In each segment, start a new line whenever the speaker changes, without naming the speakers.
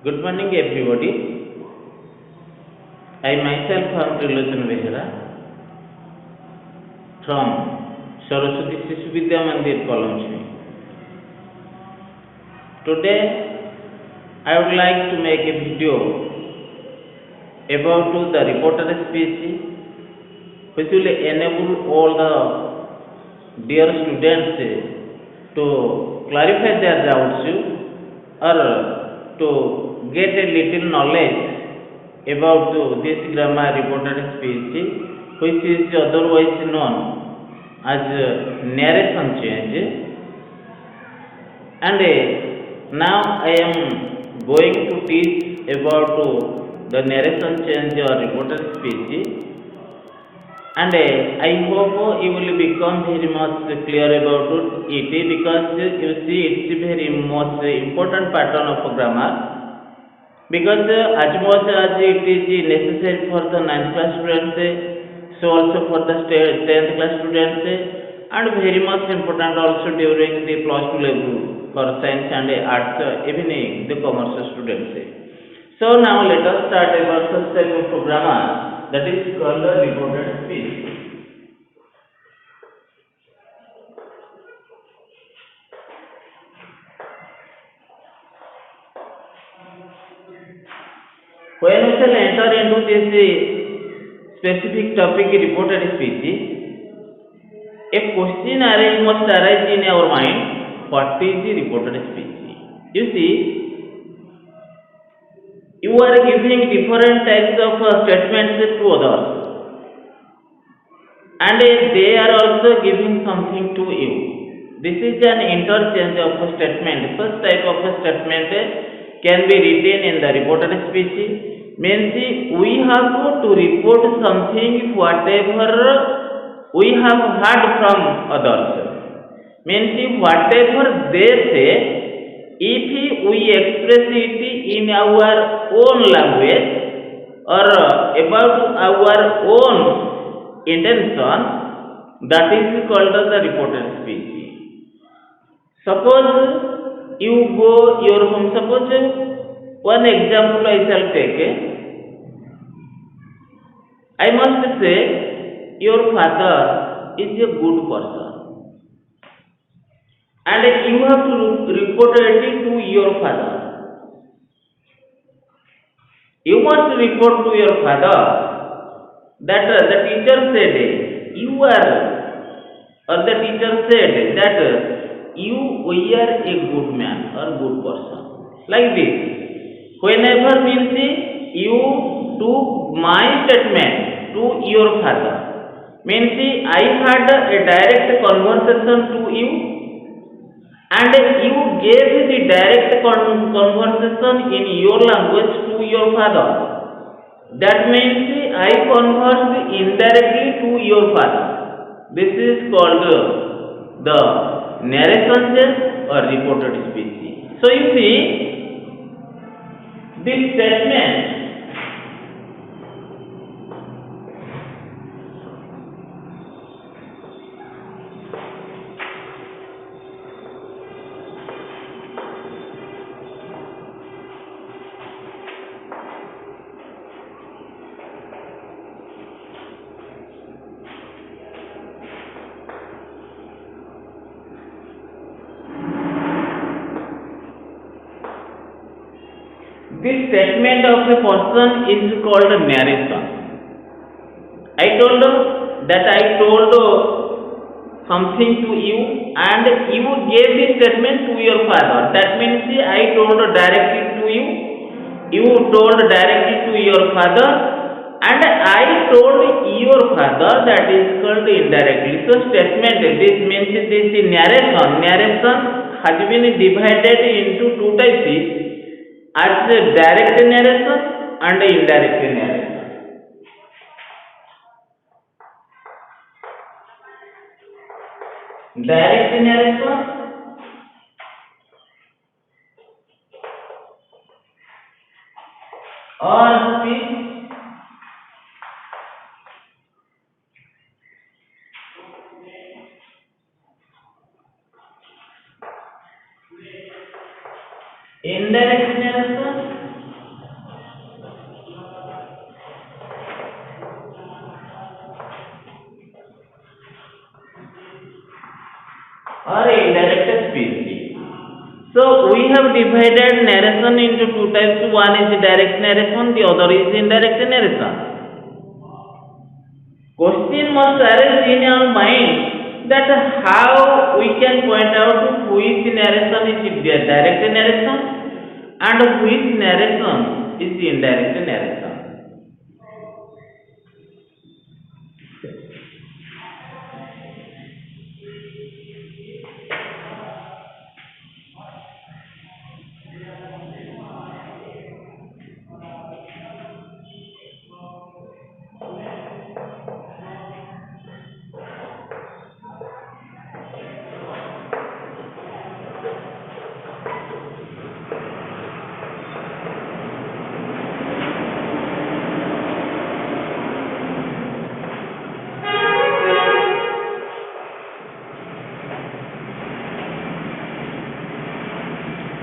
Good morning, everybody. I myself am Trilochan Behera from Saraswati Sishu Vidya Mandir, KALAMACHHUIN. Today, I would like to make a video about the reporter speech, which will enable all the dear students to clarify their doubts or to get a little knowledge about this grammar reported speech, which is otherwise known as narration change. And now I am going to teach about the narration change or reported speech, and I hope you will become very much clear about it, because you see it's a very most important pattern of grammar, because as much as it is necessary for the 9th class students, so also for the 10th class students, and very much important also during the plus 2 level for science and arts, even the commerce students. So now let us start about such type of grammar, that is called the reported speech. When we shall enter into this specific topic, reported speech, a question must arise in our mind: what is the reported speech? You see, you are giving different types of statements to others, and they are also giving something to you. This is an interchange of a statement. Such type of a statement can be written in the reported speech. Means we have to report something whatever we have heard from others. Means whatever they say, if we express it in our own language or about our own intention, that is called as the reported speech. Suppose you go your home. Suppose one example I shall take. I must say your father is a good person, and you have to report it to your father. You must report to your father that the teacher said you are, or the teacher said that we are a good man or good person. Like this. Whenever means you took my statement to your father, means I had a direct conversation to you, and you gave the direct conversation in your language to your father. That means I conversed indirectly to your father. This is called the narration change or reported speech. So you see, this statement of a person is called narration. I told that I told something to you, and you gave the statement to your father. That means I told directly to you, you told directly to your father, and I told your father, that is called indirectly. So statement, this means this narration. Narration has been divided into two types, as direct narration and indirect narration. Direct narration or speech indirect narration speech. So we have divided narration into two types. One is direct narration, the other is indirect narration. Question must arise in our mind that how we can point out which narration is direct narration and which narration is indirect narration.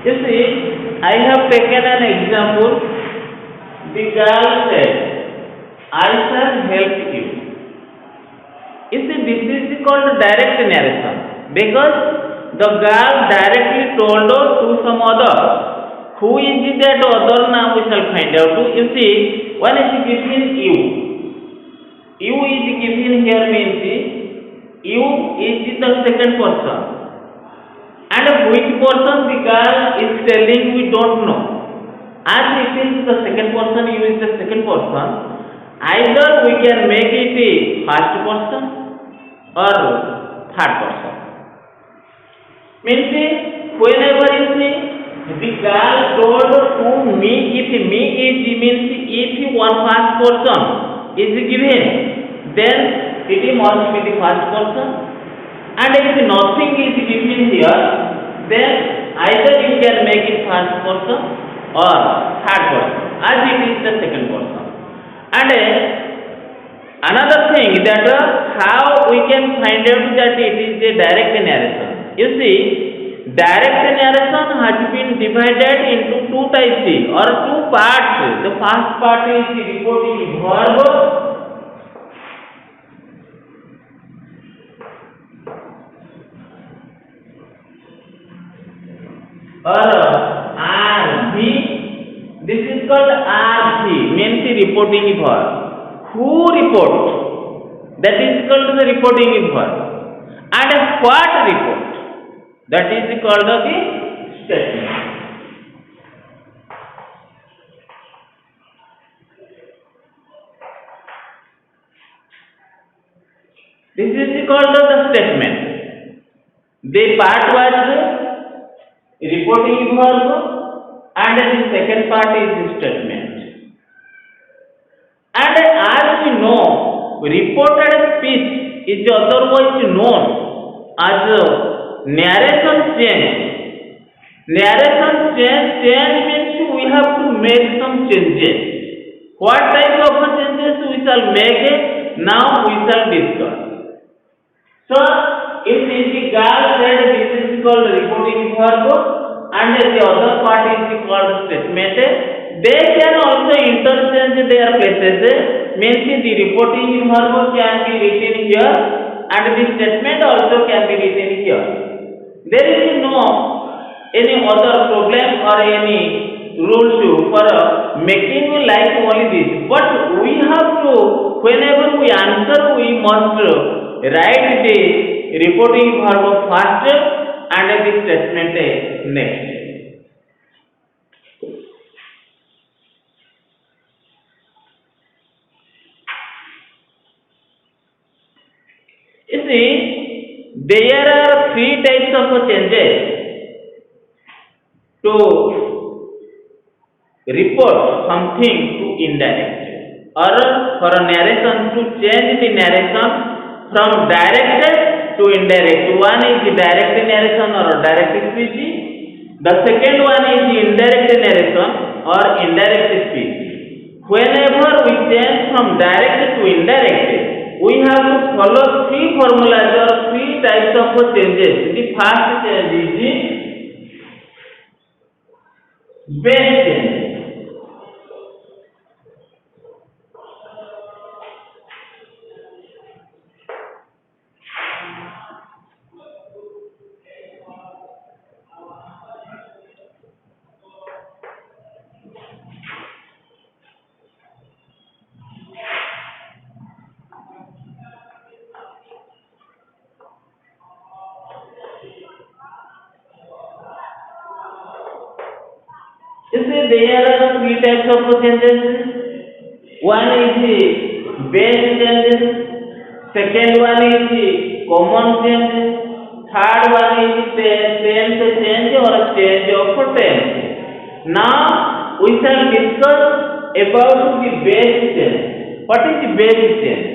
You see, I have taken an example. The girl said, I shall help you. You see, this is called direct narration because the girl directly told to some other. Who is that other? Now we shall find out. You see, one is given you. You is given here means you is the second person. And which person the girl is telling we don't know. As it is the second person, you is the second person. Either we can make it a first person or third person. Means whenever you see the girl told to me, if me is means if one first person is given, then it must be the first person. And if nothing is given here, then either you can make it first person or third person, as it is the second person. And another thing that how we can find out that it is a direct narration. You see, direct narration has been divided into two types or two parts. The first part is the reporting verb. Or RV, this is called RV, means the reporting verb. Who report? That is called the reporting verb. And what report? That is called the statement. This is called the statement. The part was reporting verb and the second part is the statement. And as we know, reported speech is otherwise known as narration change. Narration change means we have to make some changes. What type of changes we shall make? Now we shall discuss. So, if the girl said this is called reporting verb and the other part is called statement, they can also interchange their places. Means the reporting verb can be written here and the statement also can be written here. There is no any other problem or any rules for making like only this. But we have to, whenever we answer, we must write the reporting verb first and the statement next. You see, there are three types of changes to report something to indirect or for a narration to change the narration from direct to indirect. One is direct narration or direct speech. The second one is indirect narration or indirect speech. Whenever we change from direct to indirect, we have to follow three formulas or three types of changes. The first change is base change. You see, there are three types of changes. One is the base changes. Second one is the common changes. Third one is the tense change or change of tense. Now we shall discuss about the base change. What is the base change?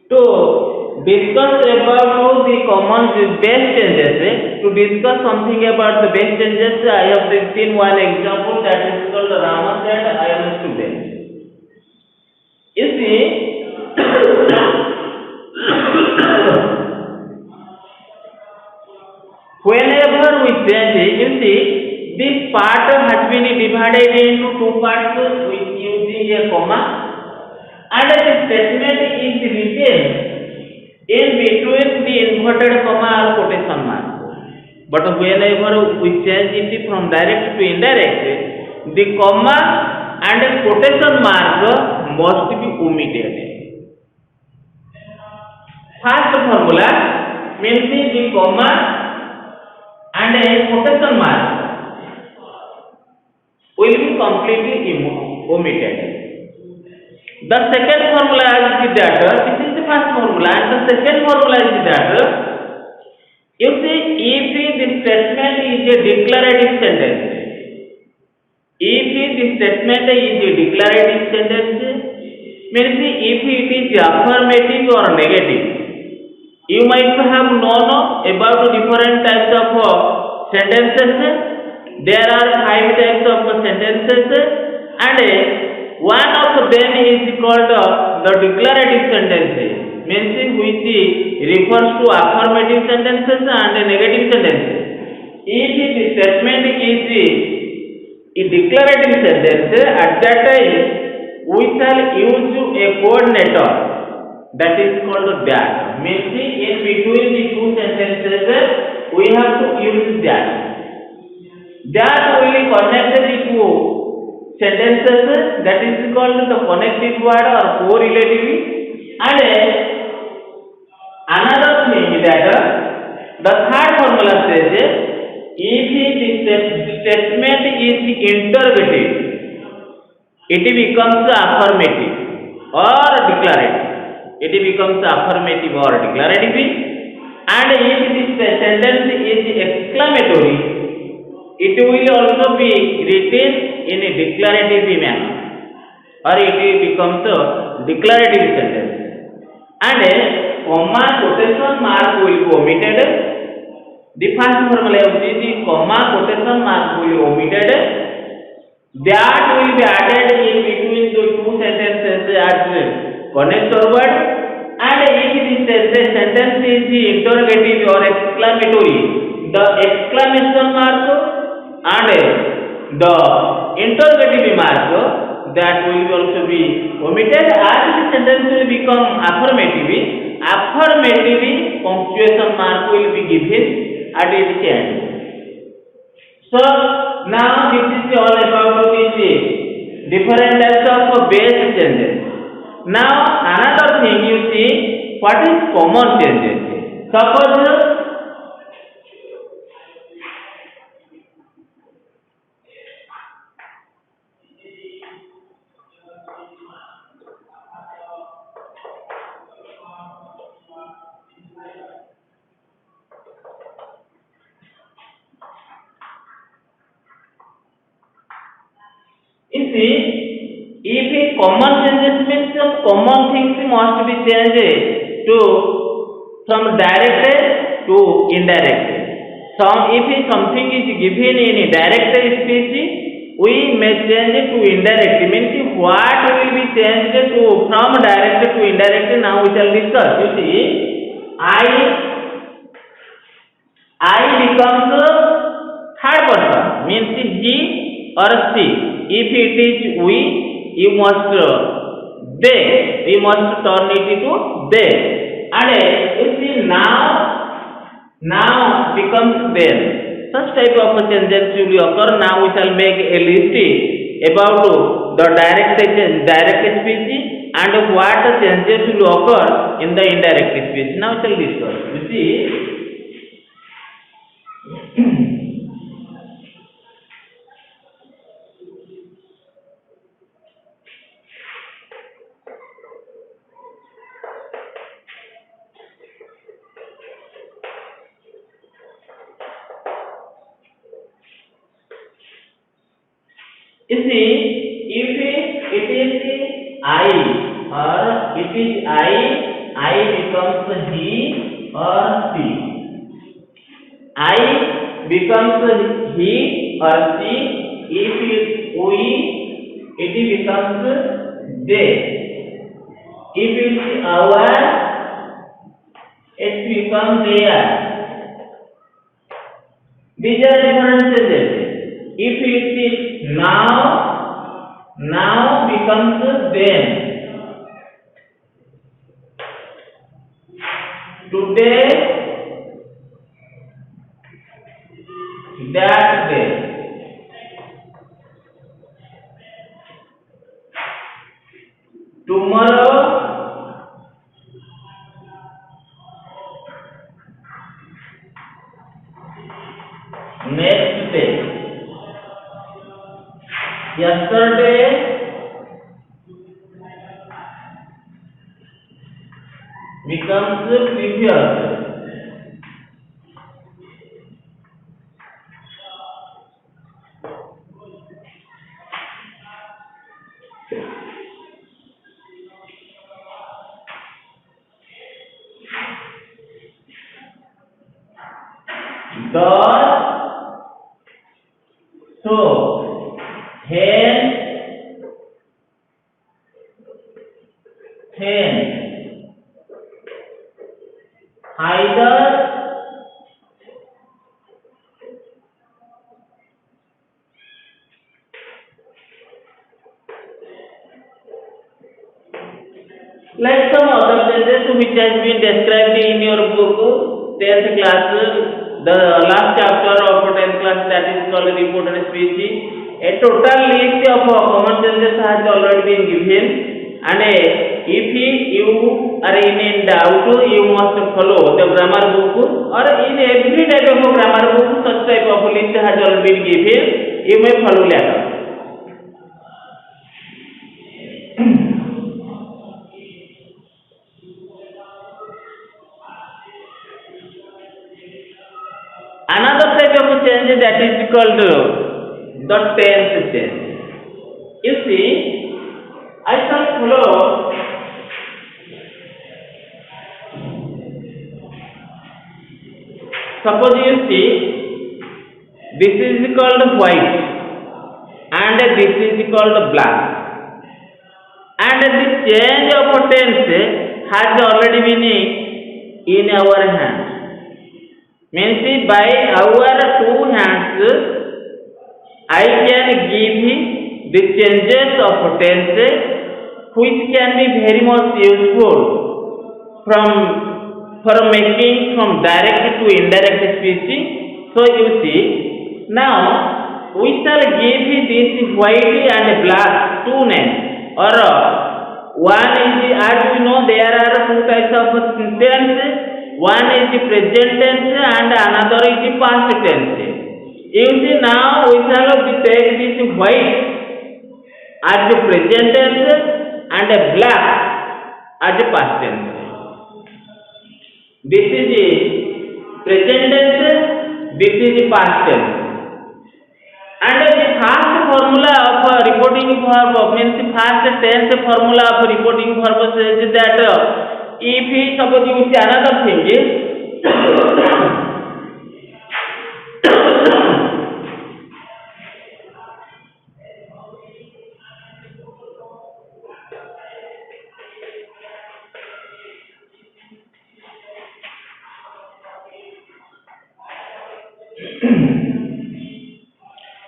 To discuss about the common base changes, to discuss something about the base changes, I have written one example that is called Rama said, I am a student. You see, whenever we change, you see, this part has been divided into two parts with using a comma, and the statement is written in between the inverted comma or quotation mark. But whenever we change it from direct to indirect, the comma and the quotation mark must be omitted. First formula means the comma and a quotation mark will be completely omitted. The second formula is that, this is the first formula, and the second formula is that, you see, if the statement is a declarative sentence, if the statement is a declarative sentence, means if it is affirmative or negative, you might have known about different types of sentences. There are 5 types of sentences, and one of them is called the declarative sentences, means which refers to affirmative sentences and negative sentences. If the statement is a declarative sentence, at that time we shall use a coordinator that is called that. Means in between the two sentences we have to use that. That will connect the two sentences, that is called the connected word or correlative. And another thing that the third formula says, if the statement is interrogative, it becomes affirmative or declarative. It becomes affirmative or declarative. And if the sentence is exclamatory, it will also be written in a declarative manner, or it becomes a declarative sentence. And comma quotation mark will be omitted. The first formula of the comma quotation mark will be omitted. That will be added in between the two sentences as connector word. And if the sentence is interrogative or exclamatory, the exclamation mark and the interrogative mark that will also be omitted. As the sentence will become affirmative, affirmative punctuation mark will be given at its end. So now this is all about the different types of base changes. Now another thing, you see, what is common changes? Suppose you see, if a common changes means some common things must be changed to from direct to indirect. If something is given in direct speech, we may change it to indirect. Means what will be changed to from direct to indirect? Now we shall discuss. You see, I becomes third person, means he or she. If it is we, you must they. We must turn it into they. And you see now becomes then. Such type of changes will occur. Now we shall make a list about the direct speech and what changes will occur in the indirect speech. Now we shall discuss. You see. You see, if it is I or it is I becomes he or she. I becomes he or she. If it is we, it becomes they. If it is our, it becomes their. These are different changes. If it is now becomes then. Today, that day. Tomorrow, next day. Yesterday, becomes previous. Thus, so, hence, either, like some other changes which has been described in your book, 10th class, the last chapter of 10th class, that is called reported speech. A total list of common changes has already been given, and if you are in doubt, you must follow the grammar book, or in every type of grammar book, such type of list has already been given. You may follow later. Another type of change that is called the tense change. You see, I shall follow suppose you see this is called white and this is called black, and the change of tense has already been in our hand. Means by our two hands I can give the changes of tense which can be very much useful for making from direct to indirect speech. So you see, now we shall give this white and black two names, or one is, as we know, there are two types of tense. One is the present tense and another is the past tense. You see, now we shall take this white as the present tense and black as the past tense. This is the present tense, this is the past tense. And the first formula of reporting verb, means the first tense formula of reporting verb says that if suppose you see another thing is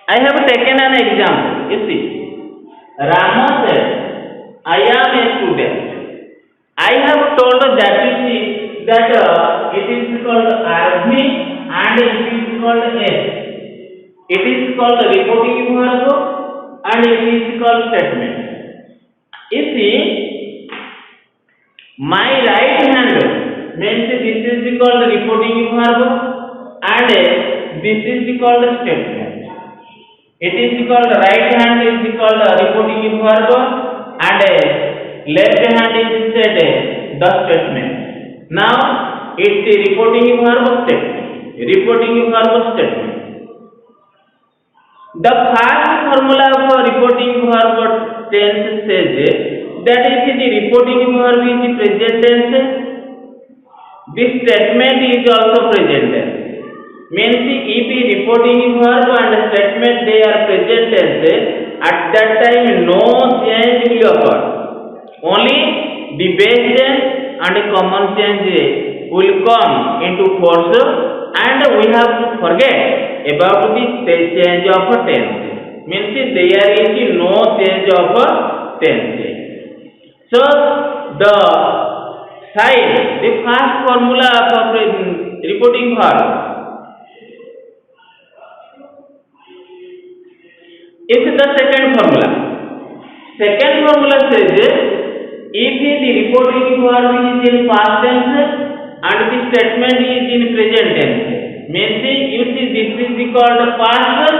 I have taken an example. You see, Rama said, I I am a student. I have told that it is called RV and it is called S. It is called reporting verb and it is called statement. You see, my right hand means this is called reporting verb and this is called statement. It is called right hand is called reporting verb and left hand is said the statement. Now it's the reporting verb statement. Reporting verb statement. The first formula for reporting verb tense says that is the reporting verb is the present tense. This statement is also present tense. Means if the reporting verb and statement they are present tense, at that time no change will occur. Only the base change and common change will come into force, and we have to forget about the change of tense. Means there is no change of tense. So the sign, the first formula for reporting verb is the second formula. Second formula says if the reporting verb is in past tense and the statement is in present tense, means you see this is called past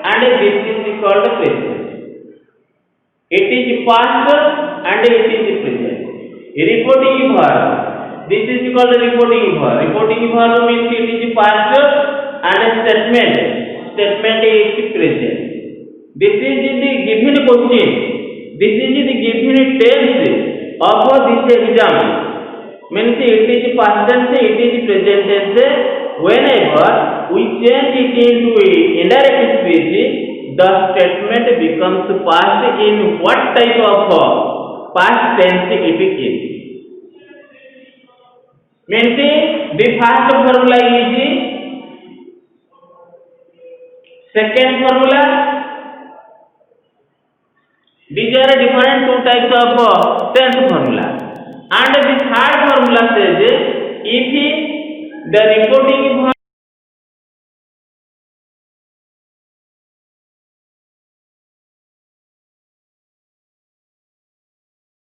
and this is called present. It is past and it is present. Reporting verb, this is called reporting verb. Reporting verb means it is past and statement is present. This is the given question. This is the given tense of this exam. Means it is past tense, it is present tense. Whenever we change it into indirect speech, the statement becomes past in what type of past tense it is. Means the first formula is second formula. These are different two types of tense formula. And the third formula says if the reporting